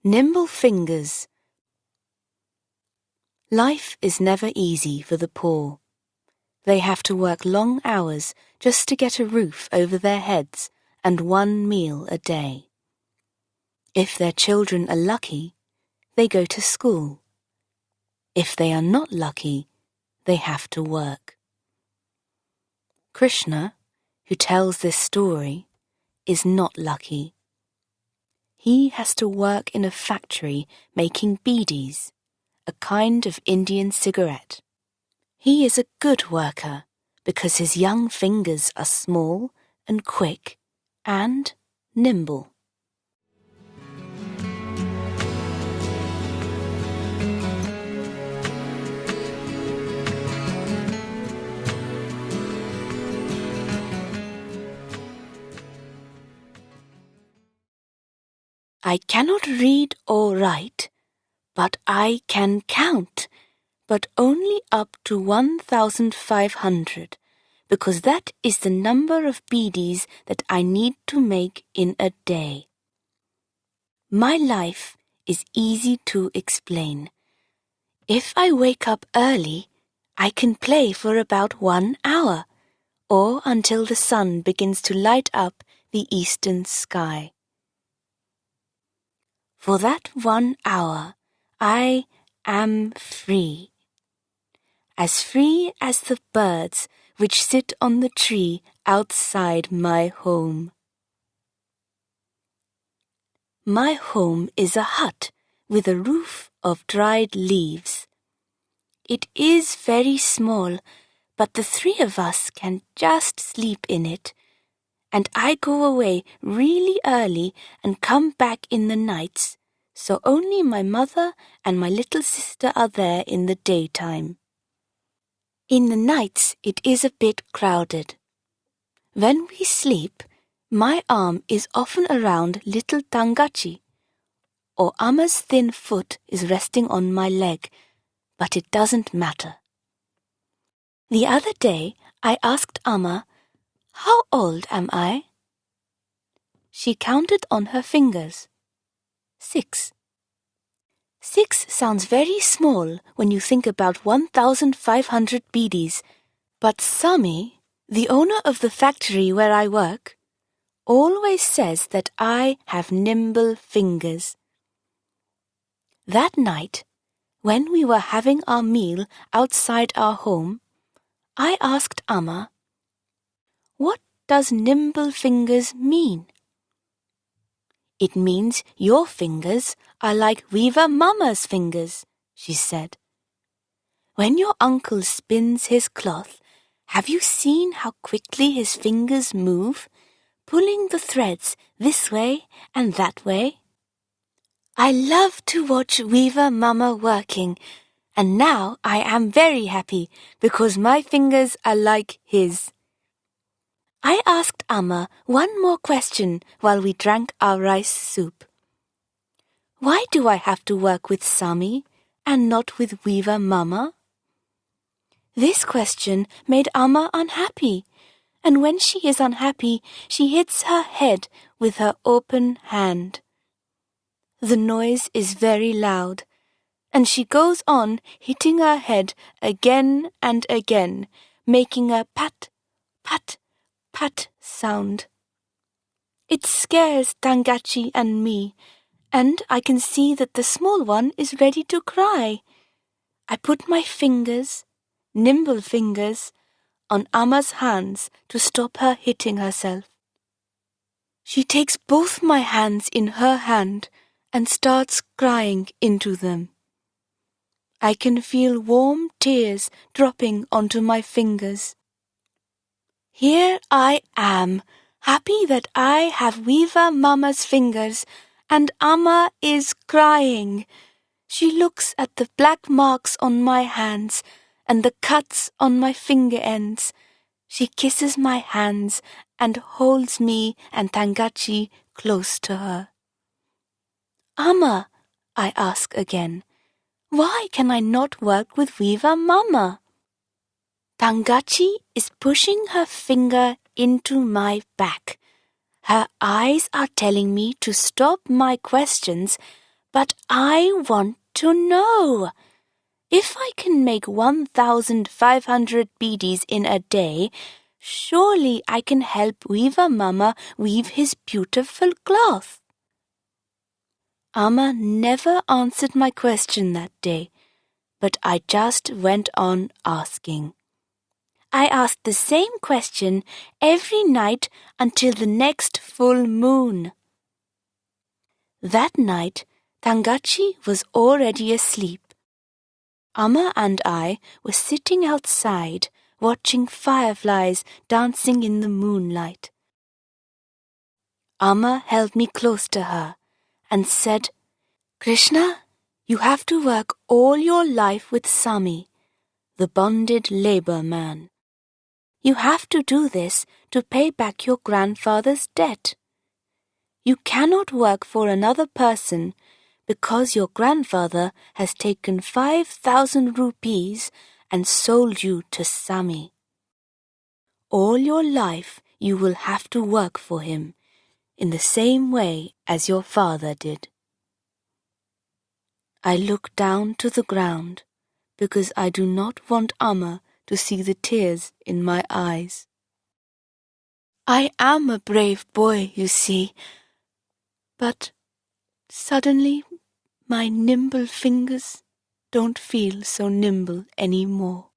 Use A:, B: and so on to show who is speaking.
A: Nimble fingers. Life is never easy for the poor. They have to work long hours just to get a roof over their heads and one meal a day. If their children are lucky, they go to school. If they are not lucky, they have to work. Krishna, who tells this story, is not lucky. He has to work in a factory making beedis, a kind of Indian cigarette. He is a good worker because his young fingers are small and quick and nimble. I cannot read or write, but I can count, but only up to 1,500, because that is the number of beedis that I need to make in a day. My life is easy to explain. If I wake up early, I can play for about 1 hour, or until the sun begins to light up the eastern sky. For that 1 hour, I am free. As free as the birds which sit on the tree outside my home. My home is a hut with a roof of dried leaves. It is very small, but the 3 of us can just sleep in it, and I go away really early and come back in the nights, so only my mother and my little sister are there in the daytime. In the nights it is a bit crowded. When we sleep, my arm is often around little Tangachi, or Amma's thin foot is resting on my leg, but it doesn't matter. The other day I asked Amma, "How old am I?" She counted on her fingers. 6. 6 sounds very small when you think about 1,500 beedis, but Sami, the owner of the factory where I work, always says that I have nimble fingers. That night, when we were having our meal outside our home, I asked Amma, "What does nimble fingers mean?" "It means your fingers are like Weaver Mama's fingers," she said. "When your uncle spins his cloth, have you seen how quickly his fingers move, pulling the threads this way and that way? I love to watch Weaver Mama working, and now I am very happy because my fingers are like his." I asked Amma one more question while we drank our rice soup. "Why do I have to work with Sami and not with Weaver Mama?" This question made Amma unhappy, and when she is unhappy, she hits her head with her open hand. The noise is very loud, and she goes on hitting her head again and again, making a pat, pat, pat sound. It scares Tangachi and me, and I can see that the small one is ready to cry. I put my fingers, nimble fingers, on Amma's hands to stop her hitting herself. She takes both my hands in her hand and starts crying into them. I can feel warm tears dropping onto my fingers. Here I am, happy that I have Weaver Mama's fingers, and Amma is crying. She looks at the black marks on my hands and the cuts on my finger ends. She kisses my hands and holds me and Tangachi close to her. "Amma," I ask again, "why can I not work with Weaver Mama?" Tangachi is pushing her finger into my back. Her eyes are telling me to stop my questions, But I want to know. If I can make 1,500 beadies in a day, surely I can help Weaver Mama weave his beautiful cloth. Amma never answered my question that day, but I just went on asking. I asked the same question every night until the next full moon. That night, Tangachi was already asleep. Amma and I were sitting outside watching fireflies dancing in the moonlight. Amma held me close to her and said, "Krishna, you have to work all your life with Sami, the bonded labor man. You have to do this to pay back your grandfather's debt. You cannot work for another person because your grandfather has taken 5,000 rupees and sold you to Sami. All your life you will have to work for him in the same way as your father did." I looked down to the ground because I do not want Amma to see the tears in my eyes. I am a brave boy, you see, but suddenly my nimble fingers don't feel so nimble anymore.